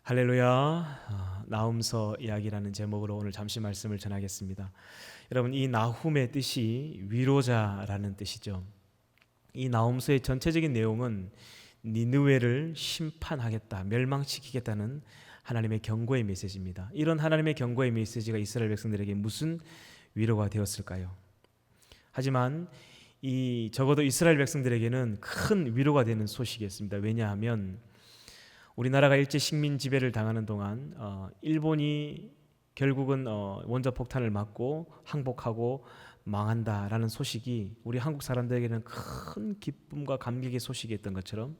할렐루야. 나훔서 이야기라는 제목으로 오늘 잠시 말씀을 전하겠습니다. 여러분, 이 나훔의 뜻이 위로자라는 뜻이죠. 이 나훔서의 전체적인 내용은 니느웨를 심판하겠다, 멸망시키겠다는 하나님의 경고의 메시지입니다. 이런 하나님의 경고의 메시지가 이스라엘 백성들에게 무슨 위로가 되었을까요? 하지만 적어도 이스라엘 백성들에게는 큰 위로가 되는 소식이었습니다. 왜냐하면 우리나라가 일제 식민 지배를 당하는 동안 일본이 결국은 원자 폭탄을 맞고 항복하고 망한다라는 소식이 우리 한국 사람들에게는 큰 기쁨과 감격의 소식이었던 것처럼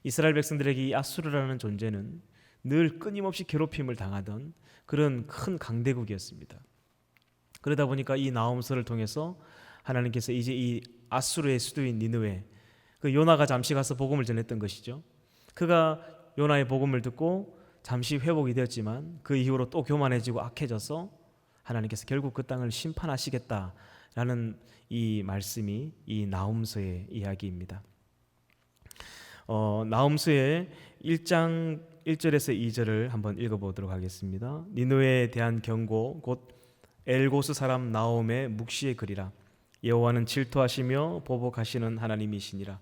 이스라엘 백성들에게 이 아수르라는 존재는 늘 끊임없이 괴롭힘을 당하던 그런 큰 강대국이었습니다. 그러다 보니까 이 나홈서를 통해서 하나님께서 이제 이 아수르의 수도인 니느웨, 그 요나가 잠시 가서 복음을 전했던 것이죠. 그가 요나의 복음을 듣고 잠시 회복이 되었지만 그 이후로 또 교만해지고 악해져서 하나님께서 결국 그 땅을 심판하시겠다라는 이 말씀이 이 나훔서의 이야기입니다. 나훔서의 1장 1절에서 2절을 한번 읽어보도록 하겠습니다. 니느웨에 대한 경고, 곧 엘고스 사람 나홈의 묵시의 글이라. 여호와는 질투하시며 보복하시는 하나님이시니라.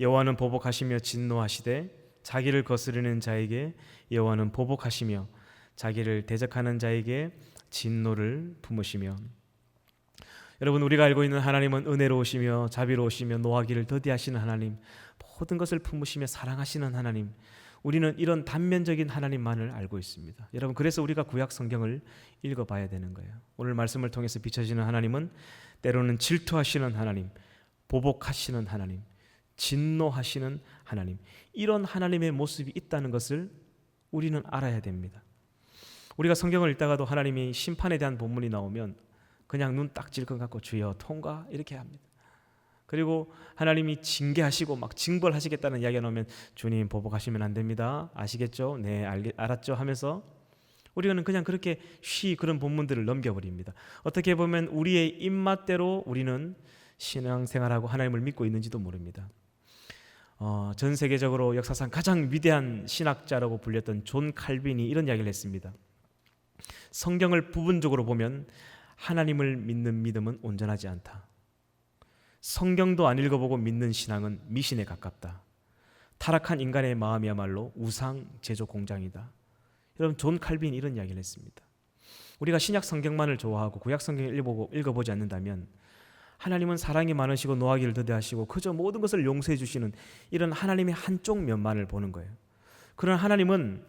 여호와는 보복하시며 진노하시되 자기를 거스르는 자에게 여호와는 보복하시며 자기를 대적하는 자에게 진노를 품으시며. 여러분, 우리가 알고 있는 하나님은 은혜로우시며 자비로우시며 노하기를 더디하시는 하나님, 모든 것을 품으시며 사랑하시는 하나님, 우리는 이런 단면적인 하나님만을 알고 있습니다. 여러분, 그래서 우리가 구약 성경을 읽어봐야 되는 거예요. 오늘 말씀을 통해서 비춰지는 하나님은 때로는 질투하시는 하나님, 보복하시는 하나님, 진노하시는 하나님, 이런 하나님의 모습이 있다는 것을 우리는 알아야 됩니다. 우리가 성경을 읽다가도 하나님이 심판에 대한 본문이 나오면 그냥 눈 딱 찔 것 같고 주여 통과 이렇게 합니다. 그리고 하나님이 징계하시고 막 징벌하시겠다는 이야기가 나오면 주님 보복하시면 안 됩니다. 아시겠죠? 네, 알았죠? 하면서 우리는 그냥 그렇게 그런 본문들을 넘겨버립니다. 어떻게 보면 우리의 입맛대로 우리는 신앙생활하고 하나님을 믿고 있는지도 모릅니다. 전 세계적으로 역사상 가장 위대한 신학자라고 불렸던 존 칼빈이 이런 이야기를 했습니다. 성경을 부분적으로 보면 하나님을 믿는 믿음은 온전하지 않다. 성경도 안 읽어보고 믿는 신앙은 미신에 가깝다. 타락한 인간의 마음이야말로 우상 제조 공장이다. 여러분, 존 칼빈이 이런 이야기를 했습니다. 우리가 신약 성경만을 좋아하고 구약 성경을 읽어보지 않는다면 하나님은 사랑이 많으시고 노하기를 더디하시고 그저 모든 것을 용서해 주시는 이런 하나님의 한쪽 면만을 보는 거예요. 그러나 하나님은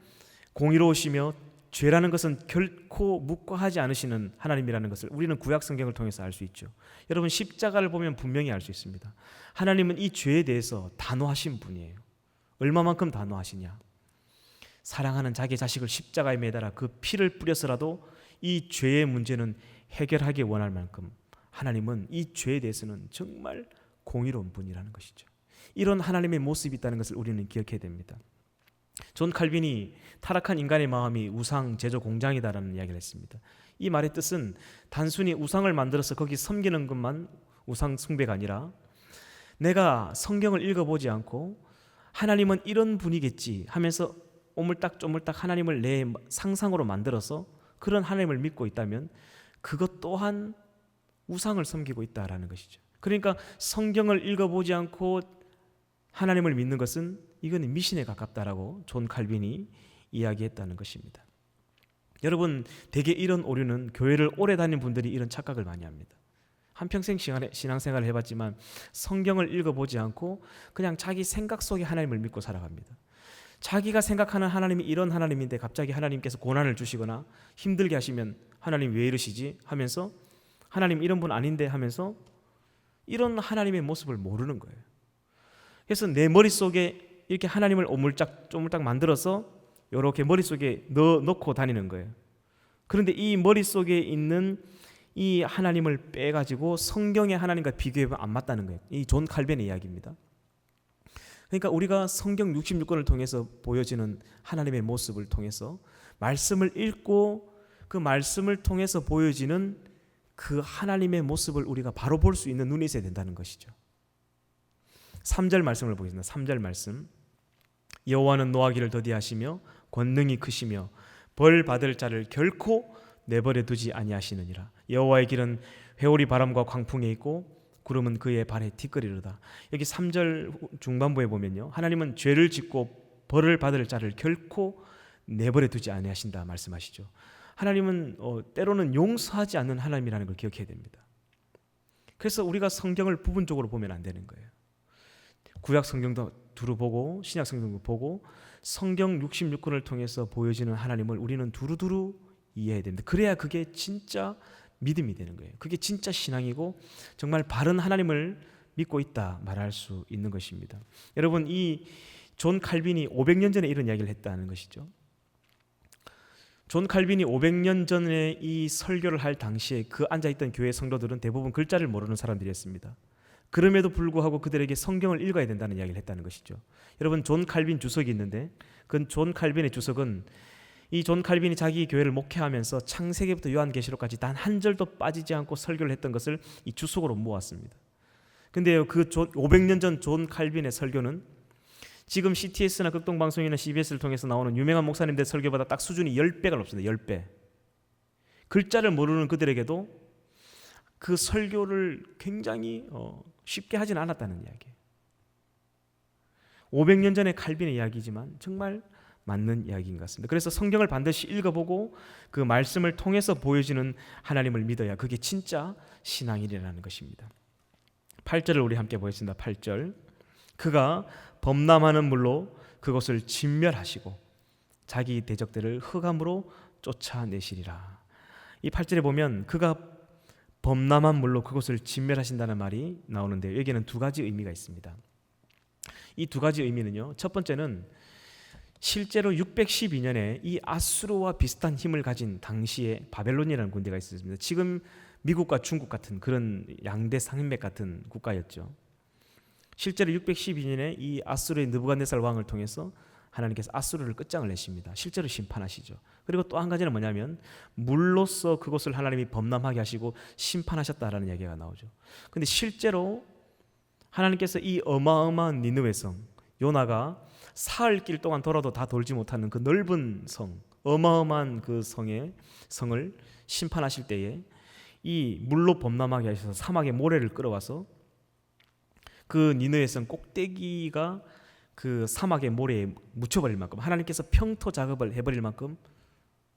공의로우시며 죄라는 것은 결코 묵과하지 않으시는 하나님이라는 것을 우리는 구약 성경을 통해서 알 수 있죠. 여러분, 십자가를 보면 분명히 알 수 있습니다. 하나님은 이 죄에 대해서 단호하신 분이에요. 얼마만큼 단호하시냐? 사랑하는 자기 자식을 십자가에 매달아 그 피를 뿌려서라도 이 죄의 문제는 해결하기 원할 만큼 하나님은 이 죄에 대해서는 정말 공의로운 분이라는 것이죠. 이런 하나님의 모습이 있다는 것을 우리는 기억해야 됩니다. 존 칼빈이 타락한 인간의 마음이 우상 제조 공장이다라는 이야기를 했습니다. 이 말의 뜻은 단순히 우상을 만들어서 거기 섬기는 것만 우상 숭배가 아니라 내가 성경을 읽어보지 않고 하나님은 이런 분이겠지 하면서 오물딱조물딱 하나님을 내 상상으로 만들어서 그런 하나님을 믿고 있다면 그것 또한 우상을 섬기고 있다라는 것이죠. 그러니까 성경을 읽어보지 않고 하나님을 믿는 것은 이건 미신에 가깝다라고 존 칼빈이 이야기했다는 것입니다. 여러분, 대개 이런 오류는 교회를 오래 다닌 분들이 이런 착각을 많이 합니다. 한평생 신앙생활을 해봤지만 성경을 읽어보지 않고 그냥 자기 생각 속에 하나님을 믿고 살아갑니다. 자기가 생각하는 하나님이 이런 하나님인데 갑자기 하나님께서 고난을 주시거나 힘들게 하시면 하나님 왜 이러시지 하면서 하나님 이런 분 아닌데 하면서 이런 하나님의 모습을 모르는 거예요. 그래서 내 머릿속에 이렇게 하나님을 오물짝 쪼물짝 만들어서 이렇게 머릿속에 넣고 다니는 거예요. 그런데 이 머릿속에 있는 이 하나님을 빼가지고 성경의 하나님과 비교해보면 안 맞다는 거예요. 이 존 칼빈의 이야기입니다. 그러니까 우리가 성경 66권을 통해서 보여지는 하나님의 모습을 통해서 말씀을 읽고 그 말씀을 통해서 보여지는 그 하나님의 모습을 우리가 바로 볼 수 있는 눈이 있어야 된다는 것이죠. 3절 말씀을 보겠습니다. 3절 말씀. 여호와는 노하기를 더디하시며 권능이 크시며 벌 받을 자를 결코 내버려 두지 아니하시느니라. 여호와의 길은 회오리 바람과 광풍에 있고 구름은 그의 발에 티끌이로다. 여기 3절 중반부에 보면요, 하나님은 죄를 짓고 벌을 받을 자를 결코 내버려 두지 아니하신다 말씀하시죠. 하나님은 때로는 용서하지 않는 하나님이라는 걸 기억해야 됩니다. 그래서 우리가 성경을 부분적으로 보면 안 되는 거예요. 구약 성경도 두루 보고 신약 성경도 보고 성경 66권을 통해서 보여지는 하나님을 우리는 두루두루 이해해야 됩니다. 그래야 그게 진짜 믿음이 되는 거예요. 그게 진짜 신앙이고 정말 바른 하나님을 믿고 있다 말할 수 있는 것입니다. 여러분, 이 존 칼빈이 500년 전에 이런 이야기를 했다는 것이죠. 존 칼빈이 500년 전에 이 설교를 할 당시에 그 앉아있던 교회 성도들은 대부분 글자를 모르는 사람들이었습니다. 그럼에도 불구하고 그들에게 성경을 읽어야 된다는 이야기를 했다는 것이죠. 여러분, 존 칼빈 주석이 있는데 그 존 칼빈의 주석은 이 존 칼빈이 자기 교회를 목회하면서 창세기부터 요한계시록까지 단 한 절도 빠지지 않고 설교를 했던 것을 이 주석으로 모았습니다. 근데 그 500년 전 존 칼빈의 설교는 지금 CTS나 극동방송이나 CBS를 통해서 나오는 유명한 목사님들 설교보다 딱 수준이 10배가 높습니다. 10배. 글자를 모르는 그들에게도 그 설교를 굉장히 쉽게 하진 않았다는 이야기예요. 500년 전의 칼빈의 이야기지만 정말 맞는 이야기인 것 같습니다. 그래서 성경을 반드시 읽어보고 그 말씀을 통해서 보여지는 하나님을 믿어야 그게 진짜 신앙이라는 것입니다. 8절을 우리 함께 보겠습니다. 8절. 그가 범람하는 물로 그것을 진멸하시고 자기 대적들을 흑암으로 쫓아내시리라. 이 8절에 보면 그가 범람한 물로 그것을 진멸하신다는 말이 나오는데 여기에는 두 가지 의미가 있습니다. 이 두 가지 의미는요, 첫 번째는 실제로 612년에 이 아수르와 비슷한 힘을 가진 당시에 바벨론이라는 군대가 있었습니다. 지금 미국과 중국 같은 그런 양대 상인맥 같은 국가였죠. 실제로 612년에 이 아수르의 느부갓네살 왕을 통해서 하나님께서 아수르를 끝장을 내십니다. 실제로 심판하시죠. 그리고 또 한 가지는 뭐냐면 물로써 그것을 하나님이 범람하게 하시고 심판하셨다라는 이야기가 나오죠. 근데 실제로 하나님께서 이 어마어마한 니느웨 성, 요나가 사흘 길 동안 돌아도 다 돌지 못하는 그 넓은 성, 어마어마한 그 성을 심판하실 때에 이 물로 범람하게 하셔서 사막의 모래를 끌어와서 그 니느웨 성 꼭대기가 그 사막의 모래에 묻혀버릴 만큼 하나님께서 평토 작업을 해버릴 만큼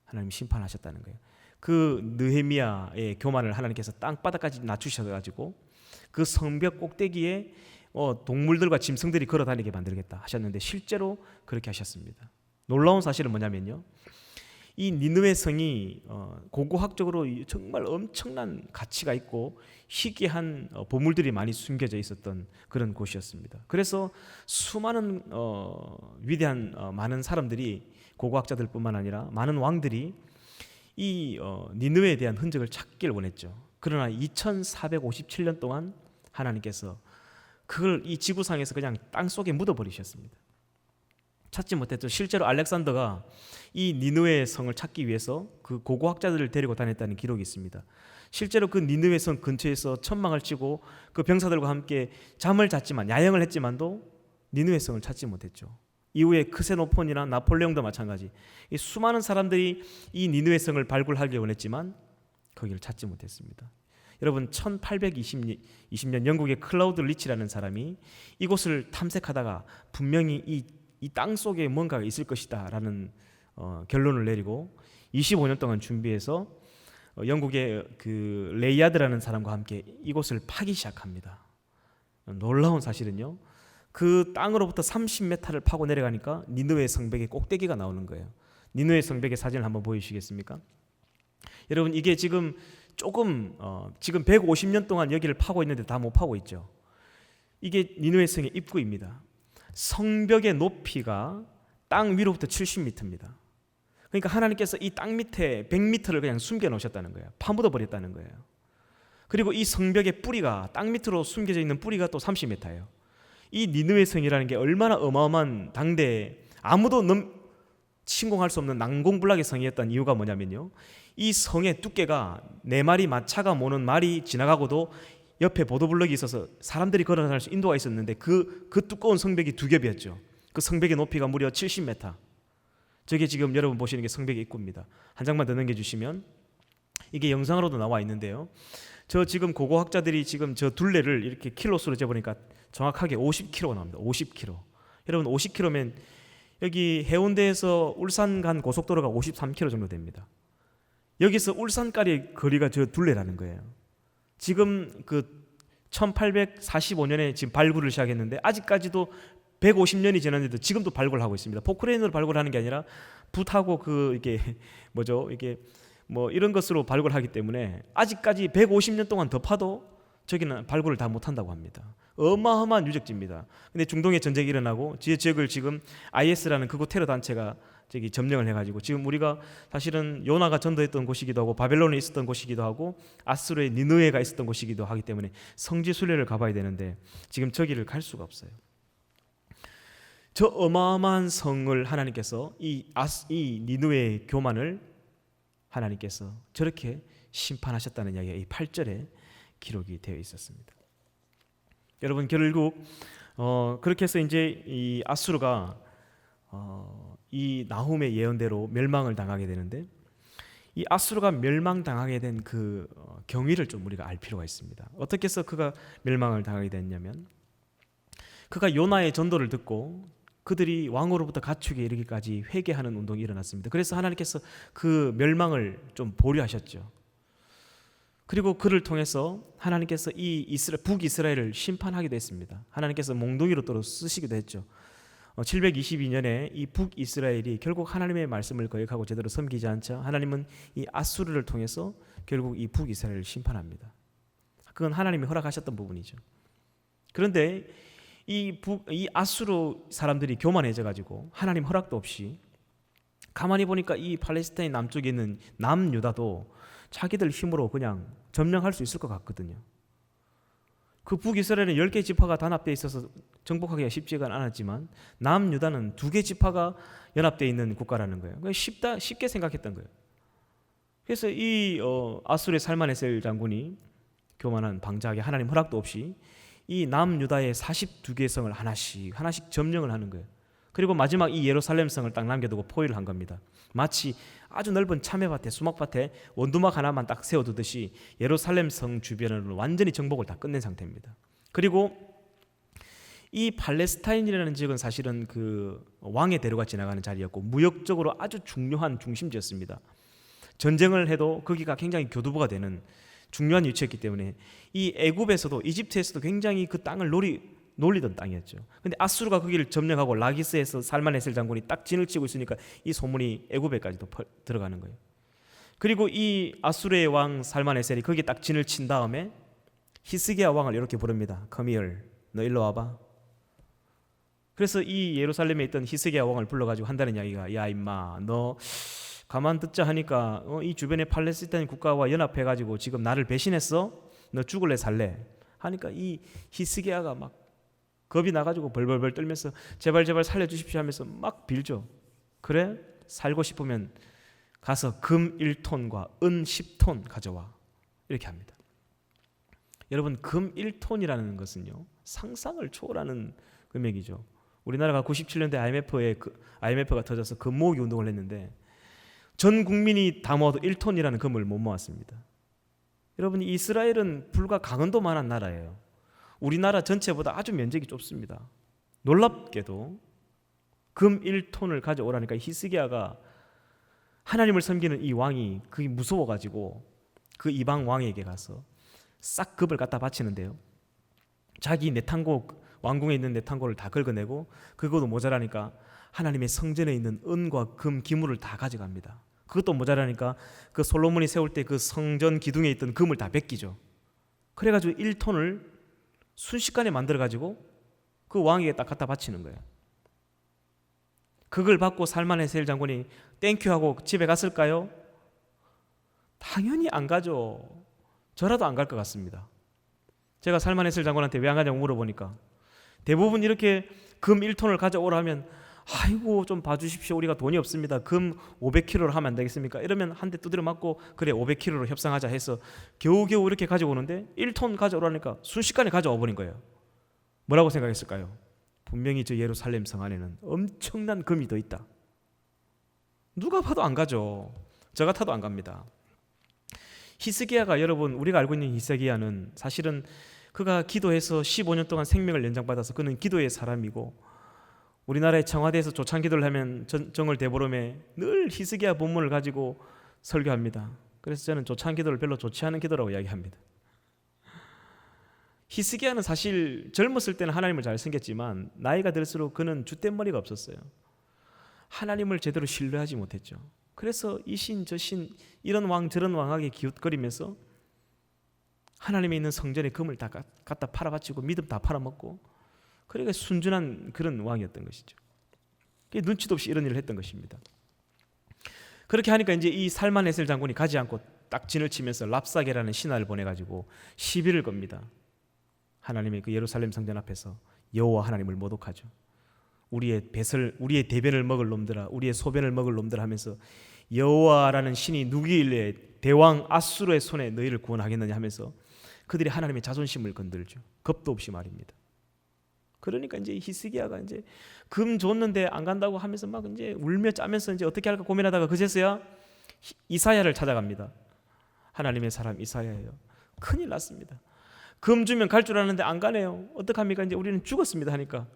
하나님 심판하셨다는 거예요. 그 느헤미야의 교만을 하나님께서 땅바닥까지 낮추셔가지고 그 성벽 꼭대기에 동물들과 짐승들이 걸어다니게 만들겠다 하셨는데 실제로 그렇게 하셨습니다. 놀라운 사실은 뭐냐면요, 이 니느웨 성이 고고학적으로 정말 엄청난 가치가 있고 희귀한 보물들이 많이 숨겨져 있었던 그런 곳이었습니다. 그래서 수많은 위대한 많은 사람들이, 고고학자들뿐만 아니라 많은 왕들이 이 니느웨에 대한 흔적을 찾길 원했죠. 그러나 2457년 동안 하나님께서 그걸 이 지구상에서 그냥 땅속에 묻어버리셨습니다. 찾지 못했죠. 실제로 알렉산더가 이 니느웨 성을 찾기 위해서 그 고고학자들을 데리고 다녔다는 기록이 있습니다. 실제로 그 니느웨 성 근처에서 천막을 치고 그 병사들과 함께 잠을 잤지만, 야영을 했지만도 니느웨 성을 찾지 못했죠. 이후에 크세노폰이나 나폴레옹도 마찬가지, 이 수많은 사람들이 이 니느웨 성을 발굴하길 원했지만 거기를 찾지 못했습니다. 여러분, 1820년 영국의 클라우드 리치라는 사람이 이곳을 탐색하다가 분명히 이 땅 속에 뭔가가 있을 것이다 라는 결론을 내리고 25년 동안 준비해서 영국의 그 레이아드라는 사람과 함께 이곳을 파기 시작합니다. 놀라운 사실은요, 그 땅으로부터 30m를 파고 내려가니까 니느웨 성벽의 꼭대기가 나오는 거예요. 니느웨 성벽의 사진을 한번 보여주시겠습니까? 여러분, 이게 지금 150년 동안 여기를 파고 있는데 다 못 파고 있죠. 이게 니느웨 성의 입구입니다. 성벽의 높이가 땅 위로부터 70m입니다. 그러니까 하나님께서 이 땅 밑에 100m를 그냥 숨겨 놓으셨다는 거예요. 파묻어 버렸다는 거예요. 그리고 이 성벽의 뿌리가, 땅 밑으로 숨겨져 있는 뿌리가 또 30m예요. 이 니느웨 성이라는 게 얼마나 어마어마한 당대에 아무도 침공할 수 없는 난공불락의 성이었던 이유가 뭐냐면요, 이 성의 두께가 4마리 마차가 모는 말이 지나가고도 옆에 보도블럭이 있어서 사람들이 걸어다닐 수 인도가 있었는데 그 두꺼운 성벽이 2겹이었죠. 그 성벽의 높이가 무려 70m. 저게 지금 여러분 보시는 게 성벽의 입구입니다. 한 장만 더 넘겨주시면 이게 영상으로도 나와 있는데요. 저 지금 고고학자들이 지금 저 둘레를 이렇게 킬로수로 재보니까 정확하게 50km가 나옵니다. 50km. 여러분 50km면 여기 해운대에서 울산 간 고속도로가 53km 정도 됩니다. 여기서 울산까지 거리가 저 둘레라는 거예요. 지금 그 1845년에 지금 발굴을 시작했는데 아직까지도 150년이 지났는데도 지금도 발굴을 하고 있습니다. 포크레인으로 발굴하는 게 아니라 붓하고 그 이게 뭐죠? 이게 뭐 이런 것으로 발굴하기 때문에 아직까지 150년 동안 더 파도 저기는 발굴을 다 못한다고 합니다. 어마어마한 유적지입니다. 근데 중동에 전쟁이 일어나고 지역을 지금 IS라는 극우 테러 단체가 저기 점령을 해가지고 지금 우리가 사실은 요나가 전도했던 곳이기도 하고 바벨론에 있었던 곳이기도 하고 아수르의 니느웨가 있었던 곳이기도 하기 때문에 성지 순례를 가봐야 되는데 지금 저기를 갈 수가 없어요. 저 어마어마한 성을 하나님께서 이 니느웨의 교만을 하나님께서 저렇게 심판하셨다는 이야기가 이 8절에 기록이 되어 있었습니다. 여러분 결국 그렇게 해서 이제 이 아수르가 이 나훔의 예언대로 멸망을 당하게 되는데 이 아수르가 멸망당하게 된 그 경위를 좀 우리가 알 필요가 있습니다. 어떻게 해서 그가 멸망을 당하게 됐냐면 그가 요나의 전도를 듣고 그들이 왕으로부터 가축에 이르기까지 회개하는 운동이 일어났습니다. 그래서 하나님께서 그 멸망을 좀 보류하셨죠. 그리고 그를 통해서 하나님께서 이 북이스라엘을 심판하기도 했습니다. 하나님께서 몽둥이로 또 쓰시기도 했죠. 722년에 이 북이스라엘이 결국 하나님의 말씀을 거역하고 제대로 섬기지 않자 하나님은 이 아수르를 통해서 결국 이 북이스라엘을 심판합니다. 그건 하나님이 허락하셨던 부분이죠. 그런데 이 아수르 사람들이 교만해져 가지고 하나님 허락도 없이 가만히 보니까 이 팔레스타인 남쪽에 있는 남유다도 자기들 힘으로 그냥 점령할 수 있을 것 같거든요. 그 북이스라엘은 10개 지파가 단합되어 있어서 정복하기가 쉽지가 않았지만 남유다는 2개 지파가 연합되어 있는 국가라는 거예요. 쉽게 생각했던 거예요. 그래서 이 아수르의 살마네셀 장군이 교만한 방자하게 하나님 허락도 없이 이 남유다의 42개의 성을 하나씩 점령을 하는 거예요. 그리고 마지막 이 예루살렘 성을 딱 남겨두고 포위를 한 겁니다. 마치 아주 넓은 참외밭에 수막밭에 원두막 하나만 딱 세워두듯이 예루살렘 성 주변을 완전히 정복을 다 끝낸 상태입니다. 그리고 이 팔레스타인이라는 지역은 사실은 그 왕의 대로가 지나가는 자리였고 무역적으로 아주 중요한 중심지였습니다. 전쟁을 해도 거기가 굉장히 교두보가 되는 중요한 위치였기 때문에 이 애굽에서도 이집트에서도 굉장히 그 땅을 놀리던 땅이었죠. 근데 아수르가 거기를 점령하고 라기스에서 살마네셀 장군이 딱 진을 치고 있으니까 이 소문이 애굽에까지도 들어가는 거예요. 그리고 이 아수르의 왕 살마네셀이 거기에 딱 진을 친 다음에 히스기야 왕을 이렇게 부릅니다. Come here, 너 일로 와봐. 그래서 이 예루살렘에 있던 히스기야 왕을 불러가지고 한다는 이야기가 야 임마 너 가만 듣자 하니까 이 주변의 팔레스타인 국가와 연합해가지고 지금 나를 배신했어? 너 죽을래 살래? 하니까 이 히스기야가 막 겁이 나가지고 벌벌벌 떨면서 제발 살려주십시오 하면서 막 빌죠. 그래? 살고 싶으면 가서 금 1톤과 은 10톤 가져와. 이렇게 합니다. 여러분 금 1톤이라는 것은요 상상을 초월하는 금액이죠. 우리나라가 97년대 IMF가 터져서 금 모으기 운동을 했는데 전 국민이 다 모아도 1톤이라는 금을 못 모았습니다. 여러분 이스라엘은 불과 강원도만한 나라예요. 우리나라 전체보다 아주 면적이 좁습니다. 놀랍게도 금 1톤을 가져오라니까 히스기야가 하나님을 섬기는 이 왕이 그게 무서워가지고 그 이방 왕에게 가서 싹 금을 갖다 바치는데요. 자기 내탕고 왕궁에 있는 내탕고를 다 긁어내고 그것도 모자라니까 하나님의 성전에 있는 은과 금 기물을 다 가져갑니다. 그것도 모자라니까 그 솔로몬이 세울 때 그 성전 기둥에 있던 금을 다 뺏기죠. 그래가지고 1톤을 순식간에 만들어가지고 그 왕에게 딱 갖다 바치는 거예요. 그걸 받고 살마네셀 장군이 땡큐 하고 집에 갔을까요? 당연히 안 가죠. 저라도 안 갈 것 같습니다. 제가 살마네셀 장군한테 왜 안 가냐고 물어보니까 대부분 이렇게 금 1톤을 가져오라 하면 아이고 좀 봐주십시오. 우리가 돈이 없습니다. 금 500kg로 하면 안 되겠습니까? 이러면 한 대 두드려 맞고 그래 500kg로 협상하자 해서 겨우겨우 이렇게 가져오는데 1톤 가져오라니까 순식간에 가져와 버린 거예요. 뭐라고 생각했을까요? 분명히 저 예루살렘 성 안에는 엄청난 금이 더 있다. 누가 봐도 안 가죠. 저 같아도 안 갑니다. 히스기야가, 여러분, 우리가 알고 있는 히스기야는 사실은 그가 기도해서 15년 동안 생명을 연장받아서 그는 기도의 사람이고, 우리나라의 청와대에서 조찬 기도를 하면 정월 대보름에 늘 히스기야 본문을 가지고 설교합니다. 그래서 저는 조찬 기도를 별로 좋지 않은 기도라고 이야기합니다. 히스기야는 사실 젊었을 때는 하나님을 잘 섬겼지만 나이가 들수록 그는 줏대머리가 없었어요. 하나님을 제대로 신뢰하지 못했죠. 그래서 이 신 저 신 이런 왕 저런 왕에게 기웃거리면서 하나님이 있는 성전에 금을 다 갖다 팔아바치고 믿음 다 팔아먹고, 그러니까 순진한 그런 왕이었던 것이죠. 눈치도 없이 이런 일을 했던 것입니다. 그렇게 하니까 이제 이 살만에셀 장군이 가지 않고 딱 진을 치면서 랍사게라는 신하를 보내가지고 시비를 겁니다. 하나님의 그 예루살렘 성전 앞에서 여호와 하나님을 모독하죠. 우리의 대변을 먹을 놈들아, 우리의 소변을 먹을 놈들아 하면서 여호와라는 신이 누구일래 대왕 아수르의 손에 너희를 구원하겠느냐 하면서 그들이 하나님의 자존심을 건들죠. 겁도 없이 말입니다. 그러니까 이제 히스기야가 이제 금 줬는데 안 간다고 하면서 막 이제 울며 짜면서 이제 어떻게 할까 고민하다가 그제서야 이사야를 찾아갑니다. 하나님의 사람 이사야예요. 큰일 났습니다. 금 주면 갈 줄 알았는데 안 가네요. 어떡합니까? 이제 우리는 죽었습니다 하니까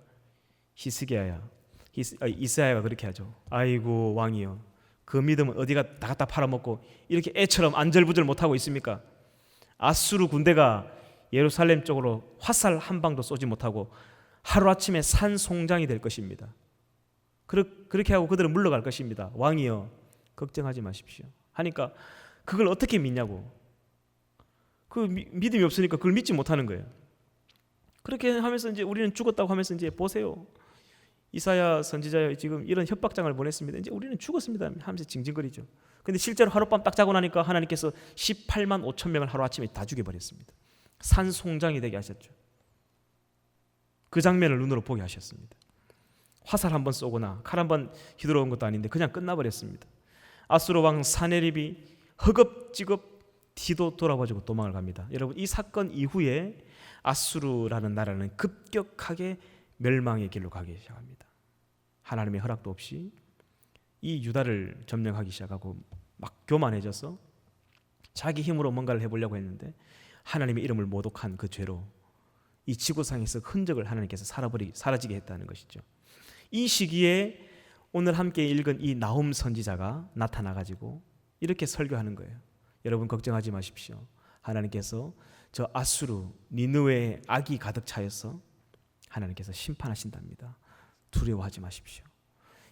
이사야가 그렇게 하죠. 아이고 왕이여, 그 믿음은 어디가 다 갖다 팔아먹고 이렇게 애처럼 안절부절 못하고 있습니까? 아수르 군대가 예루살렘 쪽으로 화살 한 방도 쏘지 못하고 하루아침에 산송장이 될 것입니다. 그렇게 하고 그들은 물러갈 것입니다. 왕이여 걱정하지 마십시오 하니까 그걸 어떻게 믿냐고. 그 믿음이 없으니까 그걸 믿지 못하는 거예요. 그렇게 하면서 이제 우리는 죽었다고 하면서 이제 보세요, 이사야 선지자 지금 이런 협박장을 보냈습니다. 이제 우리는 죽었습니다 하면서 징징거리죠. 근데 실제로 하룻밤 딱 자고 나니까 하나님께서 18만 5천 명을 하루아침에 다 죽여버렸습니다. 산송장이 되게 하셨죠. 그 장면을 눈으로 보게 하셨습니다. 화살 한번 쏘거나 칼 한번 휘두르는 것도 아닌데 그냥 끝나버렸습니다. 아수르 왕 사네립이 허겁지겁 뒤도 돌아봐주고 도망을 갑니다. 여러분, 이 사건 이후에 아수르라는 나라는 급격하게 멸망의 길로 가기 시작합니다. 하나님의 허락도 없이 이 유다를 점령하기 시작하고 막 교만해져서 자기 힘으로 뭔가를 해보려고 했는데 하나님의 이름을 모독한 그 죄로 이 지구상에서 흔적을 하나님께서 사라지게 했다는 것이죠. 이 시기에 오늘 함께 읽은 이 나훔 선지자가 나타나가지고 이렇게 설교하는 거예요. 여러분 걱정하지 마십시오. 하나님께서 저 아수르 니느웨의 악이 가득 차여서 하나님께서 심판하신답니다. 두려워하지 마십시오.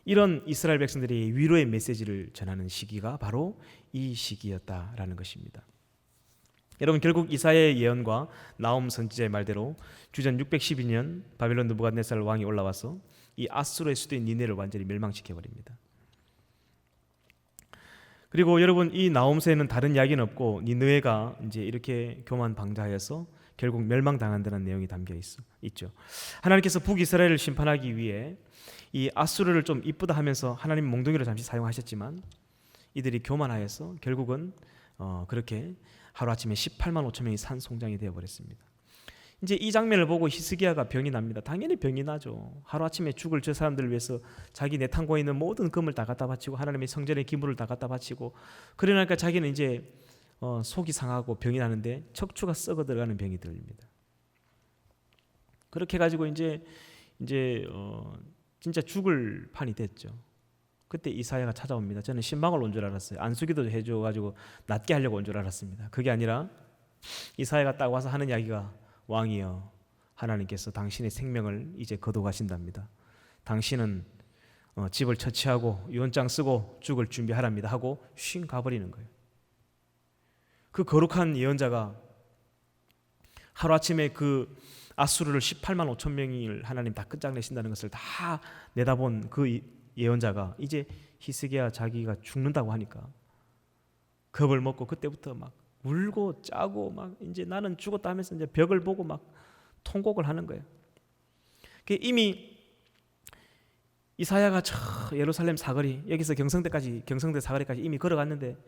이런 이스라엘 백성들이 위로의 메시지를 전하는 시기가 바로 이 시기였다라는 것입니다. 여러분, 결국 이사야의 예언과 나훔 선지자의 말대로 주전 612년 바벨론 느부갓네살 왕이 올라와서 이 아수르의 수도인 니네를 완전히 멸망시켜 버립니다. 그리고 여러분, 이 나홈서에는 다른 이야기는 없고 니느웨가 이제 이렇게 교만방자하여서 결국 멸망당한다는 내용이 담겨 있죠. 하나님께서 북이스라엘을 심판하기 위해 이 아수르를 좀 이쁘다 하면서 하나님 몽둥이를 잠시 사용하셨지만 이들이 교만하여서 결국은 그렇게 하루아침에 18만 5천 명이 산송장이 되어버렸습니다. 이제 이 장면을 보고 히스기야가 병이 납니다. 당연히 병이 나죠. 하루아침에 죽을 저 사람들을 위해서 자기 내탕고에 있는 모든 금을 다 갖다 바치고 하나님의 성전의 기물을 다 갖다 바치고 그러니까 자기는 이제 속이 상하고 병이 나는데 척추가 썩어 들어가는 병이 들립니다. 그렇게 가지고 이제 진짜 죽을 판이 됐죠. 그때 이사야가 찾아옵니다. 저는 신방을 온 줄 알았어요. 안수기도 해줘가지고 낫게 하려고 온 줄 알았습니다. 그게 아니라 이사야가 딱 와서 하는 이야기가 왕이여, 하나님께서 당신의 생명을 이제 거둬가신답니다. 당신은 집을 처치하고 유언장 쓰고 죽을 준비하랍니다 하고 쉰 가버리는 거예요. 그 거룩한 예언자가 하루아침에 그 아수르를 18만 5천 명을 하나님 다 끝장내신다는 것을 다 내다본 그 예언자가 이제 히스기야 자기가 죽는다고 하니까 겁을 먹고 그때부터 막 울고 짜고 막 이제 나는 죽었다 하면서 이제 벽을 보고 막 통곡을 하는 거예요. 이미 이사야가 저 예루살렘 사거리 여기서 경성대 사거리까지 이미 걸어갔는데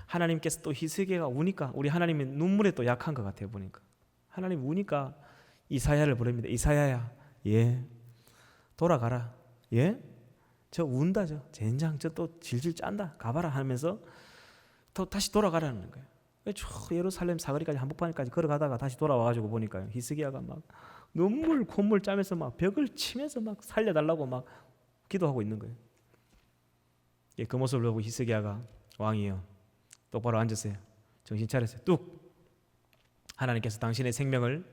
하나님께서 또 히스기야가 우니까 우리 하나님의 눈물에 또 약한 것 같아요. 보니까 하나님 우니까 이사야를 부릅니다. 이사야야, 예, 돌아가라. 예, 저 운다, 저 젠장, 저 또 질질 짠다, 가봐라 하면서 또 다시 돌아가라는 거예요. 저 예루살렘 사거리까지 한복판까지 걸어가다가 다시 돌아와가지고 보니까요, 히스기야가 막 눈물 콧물 짜면서 막 벽을 치면서 막 살려달라고 막 기도하고 있는 거예요. 그 모습을 보고 히스기야가 왕이요, 똑바로 앉으세요. 정신 차리세요. 뚝. 하나님께서 당신의 생명을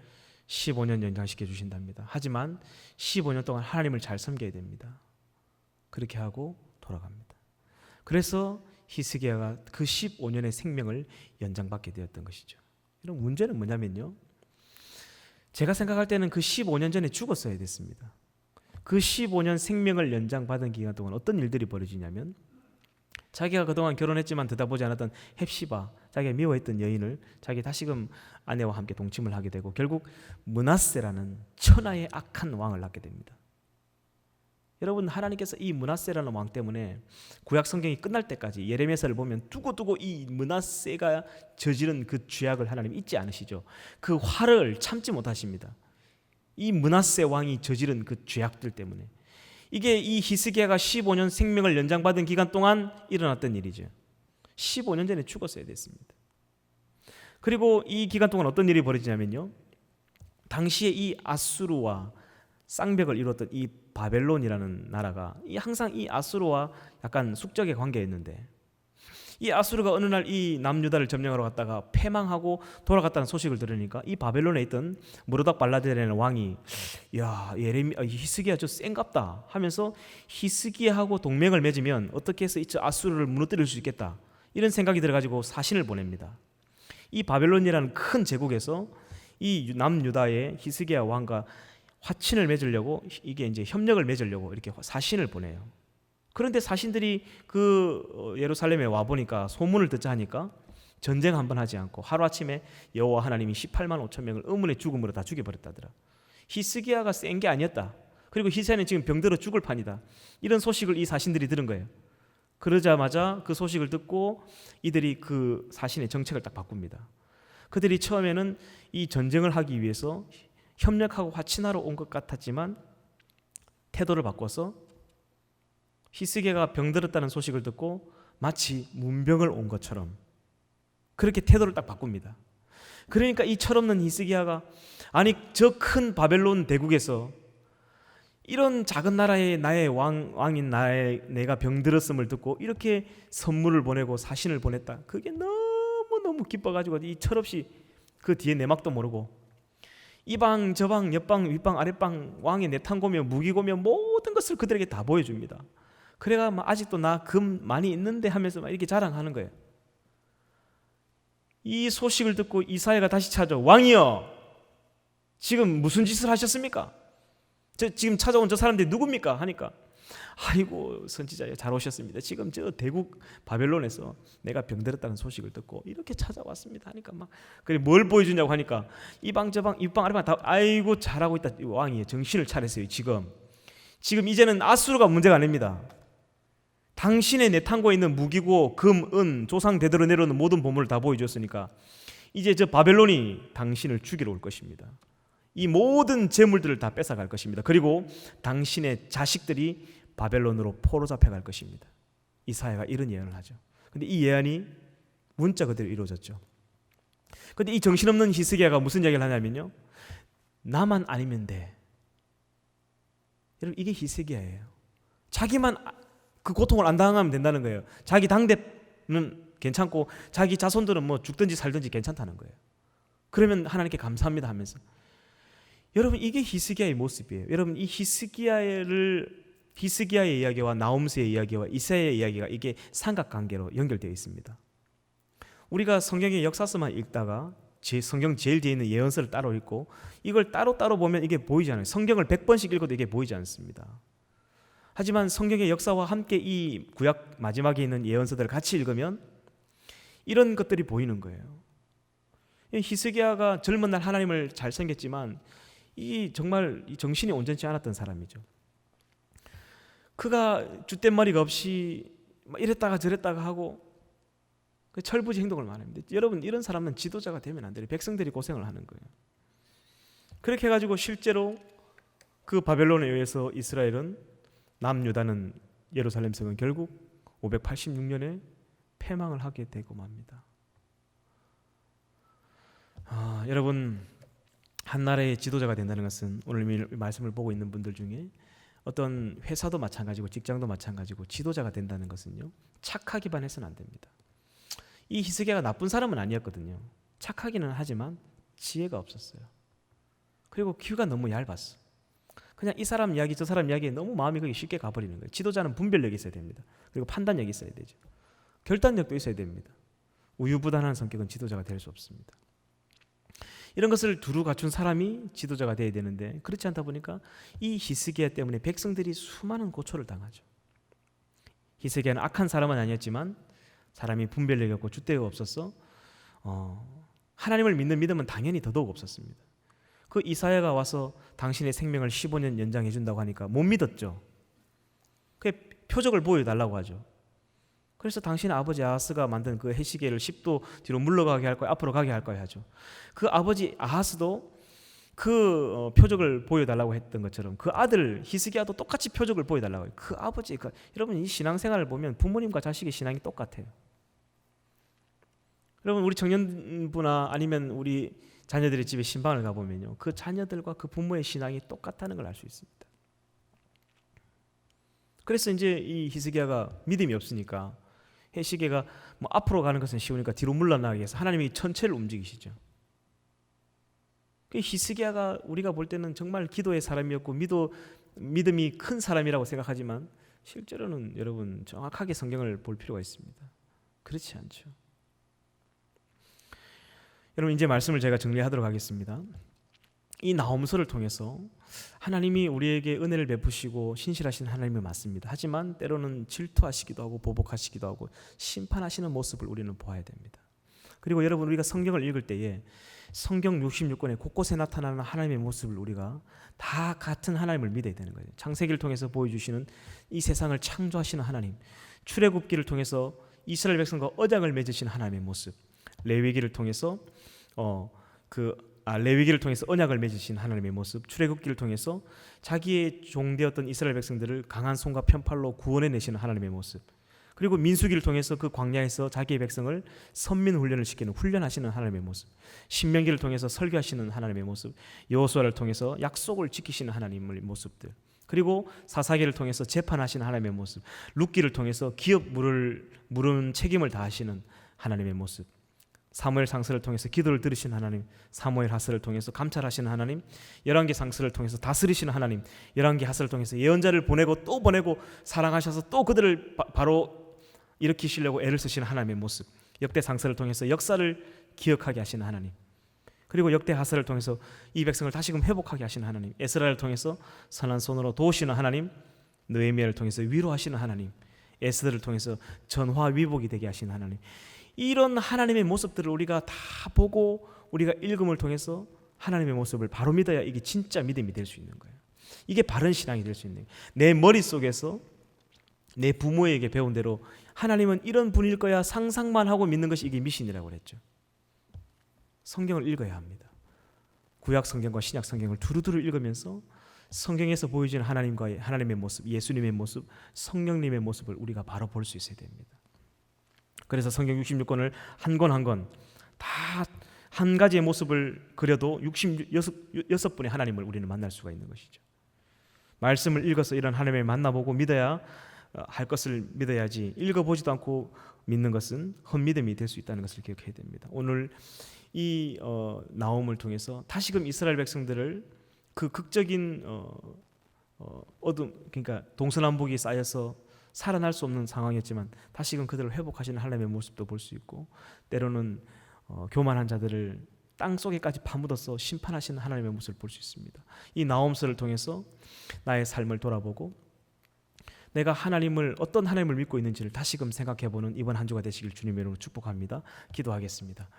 15년 연장시켜 주신답니다. 하지만 15년 동안 하나님을 잘 섬겨야 됩니다. 그렇게 하고 돌아갑니다. 그래서 히스기야가 그 15년의 생명을 연장받게 되었던 것이죠. 이런 문제는 뭐냐면요, 제가 생각할 때는 그 15년 전에 죽었어야 됐습니다. 그 15년 생명을 연장받은 기간 동안 어떤 일들이 벌어지냐면, 자기가 그동안 결혼했지만 들여다보지 않았던 헵시바, 자기가 미워했던 여인을 자기 다시금 아내와 함께 동침을 하게 되고 결국 므낫세라는 천하의 악한 왕을 낳게 됩니다. 여러분, 하나님께서 이 므낫세라는 왕 때문에 구약 성경이 끝날 때까지 예레미야서를 보면 두고두고 이 므낫세가 저지른 그 죄악을 하나님 잊지 않으시죠. 그 화를 참지 못하십니다. 이 므낫세 왕이 저지른 그 죄악들 때문에. 이게 이 히스기야가 15년 생명을 연장받은 기간 동안 일어났던 일이죠. 15년 전에 죽었어야 됐습니다. 그리고 이 기간 동안 어떤 일이 벌어지냐면요, 당시에 이 아수르와 쌍벽을 이뤘던 이 바벨론이라는 나라가 항상 이 아수르와 약간 숙적의 관계였는데, 이 아수르가 어느 날 이 남유다를 점령하러 갔다가 패망하고 돌아갔다는 소식을 들으니까 이 바벨론에 있던 무르닥 발라데라는 왕이, 야, 히스기야 저 쌩갑다 하면서 히스기야하고 동맹을 맺으면 어떻게 해서 이 아수르를 무너뜨릴 수 있겠다, 이런 생각이 들어가지고 사신을 보냅니다. 이 바벨론이라는 큰 제국에서 이 남유다의 히스기야 왕과 화친을 맺으려고, 이게 이제 협력을 맺으려고 이렇게 사신을 보내요. 그런데 사신들이 그 예루살렘에 와 보니까 소문을 듣자 하니까 전쟁 한번 하지 않고 하루아침에 여호와 하나님이 18만 5천 명을 의문의 죽음으로 다 죽여버렸다더라. 히스기야가 센 게 아니었다. 그리고 히스기야는 지금 병들어 죽을 판이다. 이런 소식을 이 사신들이 들은 거예요. 그러자마자 그 소식을 듣고 이들이 그 사신의 정책을 딱 바꿉니다. 그들이 처음에는 이 전쟁을 하기 위해서 협력하고 화친하러 온 것 같았지만 태도를 바꿔서 히스기야가 병들었다는 소식을 듣고 마치 문병을 온 것처럼 그렇게 태도를 딱 바꿉니다. 그러니까 이 철없는 히스기야가, 아니 저 큰 바벨론 대국에서 이런 작은 나라의 나의 왕인 내가 병들었음을 듣고 이렇게 선물을 보내고 사신을 보냈다. 그게 너무너무 기뻐가지고 이 철없이 그 뒤에 내막도 모르고 이방 저방 옆방 윗방 아랫방 왕의 내탄고며 무기고며 모든 것을 그들에게 다 보여줍니다. 그래가 막 아직도 나 금 많이 있는데 하면서 막 이렇게 자랑하는 거예요. 이 소식을 듣고 이사야가 다시 찾아와, 왕이여 지금 무슨 짓을 하셨습니까? 지금 찾아온 저 사람들이 누굽니까? 하니까, 아이고 선지자여 잘 오셨습니다. 지금 저 대국 바벨론에서 내가 병들었다는 소식을 듣고 이렇게 찾아왔습니다 하니까, 막 그래 뭘 보여주냐고 하니까 이방 저방 윗방 아랫방 다, 아이고 잘하고 있다. 왕이 정신을 차리세요. 지금 이제는 아수르가 문제가 아닙니다. 당신의 내탄고에 있는 무기고 금, 은, 조상 대대로 내려오는 모든 보물을 다 보여줬으니까 이제 저 바벨론이 당신을 죽이러 올 것입니다. 이 모든 재물들을 다 뺏어갈 것입니다. 그리고 당신의 자식들이 바벨론으로 포로 잡혀갈 것입니다. 이사야가 이런 예언을 하죠. 근데 이 예언이 문자 그대로 이루어졌죠. 근데 이 정신없는 히스기야가 무슨 이야기를 하냐면요, 나만 아니면 돼. 여러분, 이게 히스기야예요. 자기만 그 고통을 안 당하면 된다는 거예요. 자기 당대는 괜찮고 자기 자손들은 뭐 죽든지 살든지 괜찮다는 거예요. 그러면 하나님께 감사합니다 하면서. 여러분, 이게 히스기야의 모습이에요. 여러분, 이 히스기야의 이야기와 나홈스의 이야기와 이사야의 이야기가 이게 삼각관계로 연결되어 있습니다. 우리가 성경의 역사서만 읽다가 성경 제일 뒤에 있는 예언서를 따로 읽고 이걸 따로따로 보면 이게 보이지 않아요. 성경을 100번씩 읽어도 이게 보이지 않습니다. 하지만 성경의 역사와 함께 이 구약 마지막에 있는 예언서들을 같이 읽으면 이런 것들이 보이는 거예요. 히스기야가 젊은 날 하나님을 잘 섬겼지만 정말 정신이 온전치 않았던 사람이죠. 그가 줏대머리가 없이 이랬다가 저랬다가 하고 철부지 행동을 많이 합니다. 여러분, 이런 사람은 지도자가 되면 안 돼요. 백성들이 고생을 하는 거예요. 그렇게 해가지고 실제로 그 바벨론에 의해서 이스라엘은 남유다는 예루살렘 성은 결국 586년에 패망을 하게 되고 맙니다. 여러분, 한 나라의 지도자가 된다는 것은 오늘 말씀을 보고 있는 분들 중에 어떤 회사도 마찬가지고 직장도 마찬가지고 지도자가 된다는 것은요, 착하기만 해서는 안 됩니다. 이 히스기야가 나쁜 사람은 아니었거든요. 착하기는 하지만 지혜가 없었어요. 그리고 귀가 너무 얇았어. 그냥 이 사람 이야기 저 사람 이야기에 너무 마음이 거기 쉽게 가버리는 거예요. 지도자는 분별력이 있어야 됩니다. 그리고 판단력이 있어야 되죠. 결단력도 있어야 됩니다. 우유부단한 성격은 지도자가 될 수 없습니다. 이런 것을 두루 갖춘 사람이 지도자가 되어야 되는데 그렇지 않다 보니까 이 히스기야 때문에 백성들이 수많은 고초를 당하죠. 히스기야는 악한 사람은 아니었지만 사람이 분별력이 없고 줏대가 없어서 하나님을 믿는 믿음은 당연히 더더욱 없었습니다. 그 이사야가 와서 당신의 생명을 15년 연장해 준다고 하니까 못 믿었죠. 그 표적을 보여달라고 하죠. 그래서 당신의 아버지 아하스가 만든 그 해시계를 10도 뒤로 물러가게 할 거야, 앞으로 가게 할 거야 하죠. 그 아버지 아하스도 그 표적을 보여달라고 했던 것처럼 그 아들 히스기야도 똑같이 표적을 보여달라고 해요. 그 아버지, 여러분 이 신앙생활을 보면 부모님과 자식의 신앙이 똑같아요. 여러분 우리 청년부나 아니면 우리 자녀들의 집에 신방을 가보면요, 그 자녀들과 그 부모의 신앙이 똑같다는 걸 알 수 있습니다. 그래서 이제 이 히스기야가 믿음이 없으니까 해시계가 뭐 앞으로 가는 것은 쉬우니까 뒤로 물러나게 해서 하나님이 천체를 움직이시죠. 그 히스기야가 우리가 볼 때는 정말 기도의 사람이었고 믿음이 큰 사람이라고 생각하지만 실제로는 여러분 정확하게 성경을 볼 필요가 있습니다. 그렇지 않죠. 여러분 이제 말씀을 제가 정리하도록 하겠습니다. 이 나홈서를 통해서 하나님이 우리에게 은혜를 베푸시고 신실하신 하나님이 맞습니다. 하지만 때로는 질투하시기도 하고 보복하시기도 하고 심판하시는 모습을 우리는 보아야 됩니다. 그리고 여러분 우리가 성경을 읽을 때에 성경 66권에 곳곳에 나타나는 하나님의 모습을 우리가 다 같은 하나님을 믿어야 되는 거예요. 창세기를 통해서 보여주시는 이 세상을 창조하시는 하나님, 출애굽기를 통해서 이스라엘 백성과 언약을 맺으신 하나님의 모습, 레위기를 통해서 레위기를 통해서 언약을 맺으신 하나님의 모습, 출애굽기를 통해서 자기의 종되었던 이스라엘 백성들을 강한 손과 편팔로 구원해 내시는 하나님의 모습, 그리고 민수기를 통해서 그 광야에서 자기의 백성을 선민 훈련을 시키는 훈련하시는 하나님의 모습, 신명기를 통해서 설교하시는 하나님의 모습, 여호수아를 통해서 약속을 지키시는 하나님의 모습들, 그리고 사사기를 통해서 재판하시는 하나님의 모습, 룻기를 통해서 기업 물은 책임을 다하시는 하나님의 모습, 사무엘 상서를 통해서 기도를 들으신 하나님, 사무엘 하서를 통해서 감찰하시는 하나님, 열왕기 상서를 통해서 다스리시는 하나님, 열왕기 하서를 통해서 예언자를 보내고 또 보내고 사랑하셔서 또 그들을 바로 일으키시려고 애를 쓰시는 하나님의 모습, 역대 상서를 통해서 역사를 기억하게 하시는 하나님, 그리고 역대 하서를 통해서 이 백성을 다시금 회복하게 하시는 하나님, 에스라를 통해서 선한 손으로 도우시는 하나님, 느헤미야를 통해서 위로하시는 하나님, 에스더를 통해서 전화위복이 되게 하시는 하나님, 이런 하나님의 모습들을 우리가 다 보고 우리가 읽음을 통해서 하나님의 모습을 바로 믿어야 이게 진짜 믿음이 될 수 있는 거예요. 이게 바른 신앙이 될 수 있는 거예요. 내 머릿속에서 내 부모에게 배운 대로 하나님은 이런 분일 거야 상상만 하고 믿는 것이 이게 미신이라고 그랬죠. 성경을 읽어야 합니다. 구약 성경과 신약 성경을 두루두루 읽으면서 성경에서 보여지는 하나님의 모습, 예수님의 모습, 성령님의 모습을 우리가 바로 볼 수 있어야 됩니다. 그래서 성경 66권을 한 권 한 권 다 한 가지의 모습을 그려도 66분의 하나님을 우리는 만날 수가 있는 것이죠. 말씀을 읽어서 이런 하나님을 만나보고 믿어야 할 것을 믿어야지, 읽어보지도 않고 믿는 것은 헛믿음이 될 수 있다는 것을 기억해야 됩니다. 오늘 이 나홈을 통해서 다시금 이스라엘 백성들을 그 극적인 어둠, 그러니까 동서남북이 쌓여서 살아날 수 없는 상황이었지만 다시금 그들을 회복하시는 하나님의 모습도 볼 수 있고, 때로는 교만한 자들을 땅속에까지 파묻어서 심판하시는 하나님의 모습을 볼 수 있습니다. 이 나홈서를 통해서 나의 삶을 돌아보고 내가 어떤 하나님을 믿고 있는지를 다시금 생각해보는 이번 한 주가 되시길 주님의 이름으로 축복합니다. 기도하겠습니다.